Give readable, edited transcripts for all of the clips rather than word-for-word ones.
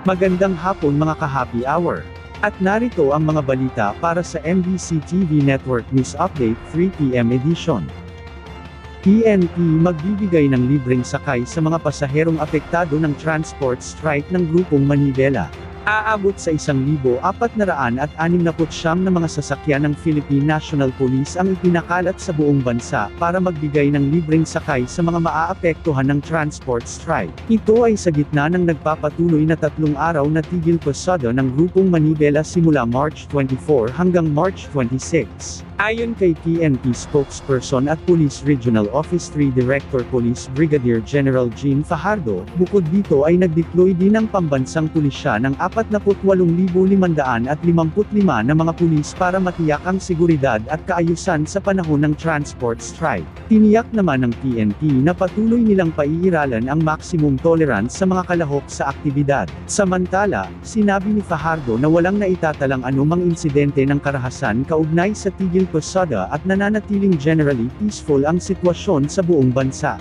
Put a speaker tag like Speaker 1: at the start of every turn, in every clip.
Speaker 1: Magandang hapon mga ka-happy hour. At narito ang mga balita para sa MBC TV Network News Update 3 PM edition. PNP magbibigay ng libreng sakay sa mga pasaherong apektado ng transport strike ng Grupong Manibela. Aabot sa 1,469 na mga sasakyan ng Philippine National Police ang ipinakalat sa buong bansa para magbigay ng libreng sakay sa mga maaapektuhan ng transport strike. Ito ay sa gitna ng nagpapatuloy na 3 araw na tigil pasada ng Grupong Manibela simula March 24 hanggang March 26. Ayon kay PNP spokesperson at Police Regional Office 3 Director Police Brigadier General Jean Fajardo, bukod dito ay nagdeploy din ng pambansang pulisya ng 48,555 na mga pulis para matiyak ang seguridad at kaayusan sa panahon ng transport strike. Tiniyak naman ng PNP na patuloy nilang paiiralan ang maximum tolerance sa mga kalahok sa aktibidad. Samantala, sinabi ni Fajardo na walang naitatalang anumang insidente ng karahasan kaugnay sa tigil pasada at nananatiling generally peaceful ang sitwasyon sa buong bansa.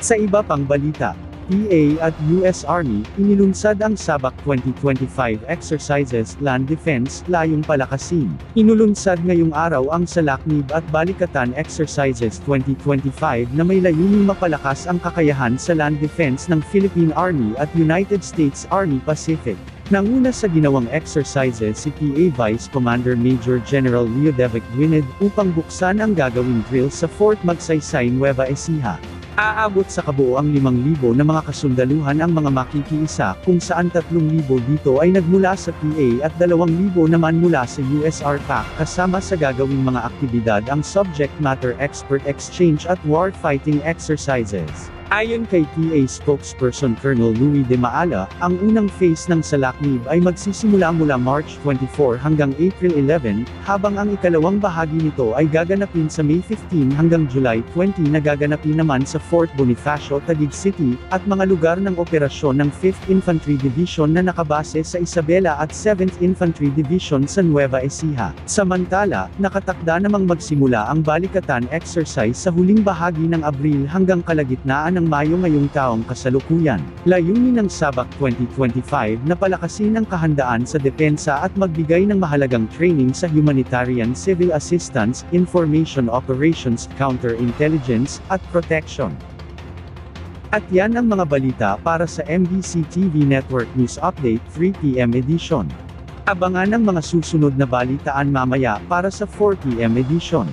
Speaker 1: Sa iba pang balita, PA at US Army, inilunsad ang Sabak 2025 Exercises Land Defense, layong palakasin. Inulunsad ngayong araw ang Salaknib at Balikatan Exercises 2025 na may layuning mapalakas ang kakayahan sa land defense ng Philippine Army at United States Army Pacific. Nanguna sa ginawang exercises si PA Vice Commander Major General Leo Devic Gwynedd upang buksan ang gagawing drill sa Fort Magsaysay, Nueva Ecija. Aabot sa kabuoang 5,000 na mga kasundaluhan ang mga makikiisa, kung saan 3,000 dito ay nagmula sa PA at 2,000 naman mula sa USR PAC, kasama sa gagawing mga aktibidad ang Subject Matter Expert Exchange at War Fighting Exercises. Ayon kay PA spokesperson Colonel Louis de Maala, ang unang phase ng Salaknib ay magsisimula mula March 24 hanggang April 11, habang ang ikalawang bahagi nito ay gaganapin sa May 15 hanggang July 20 na gaganapin naman sa Fort Bonifacio, Taguig City, at mga lugar ng operasyon ng 5th Infantry Division na nakabase sa Isabela at 7th Infantry Division sa Nueva Ecija. Samantala, nakatakda namang magsimula ang Balikatan exercise sa huling bahagi ng Abril hanggang kalagitnaan ng Mayo ngayong taong kasalukuyan. Layunin ng Sabak 2025 na palakasin ang kahandaan sa depensa at magbigay ng mahalagang training sa humanitarian civil assistance, information operations, counterintelligence, at protection. At yan ang mga balita para sa MBC TV Network News Update 3 PM edition. Abangan ang mga susunod na balitaan mamaya para sa 4 PM edition.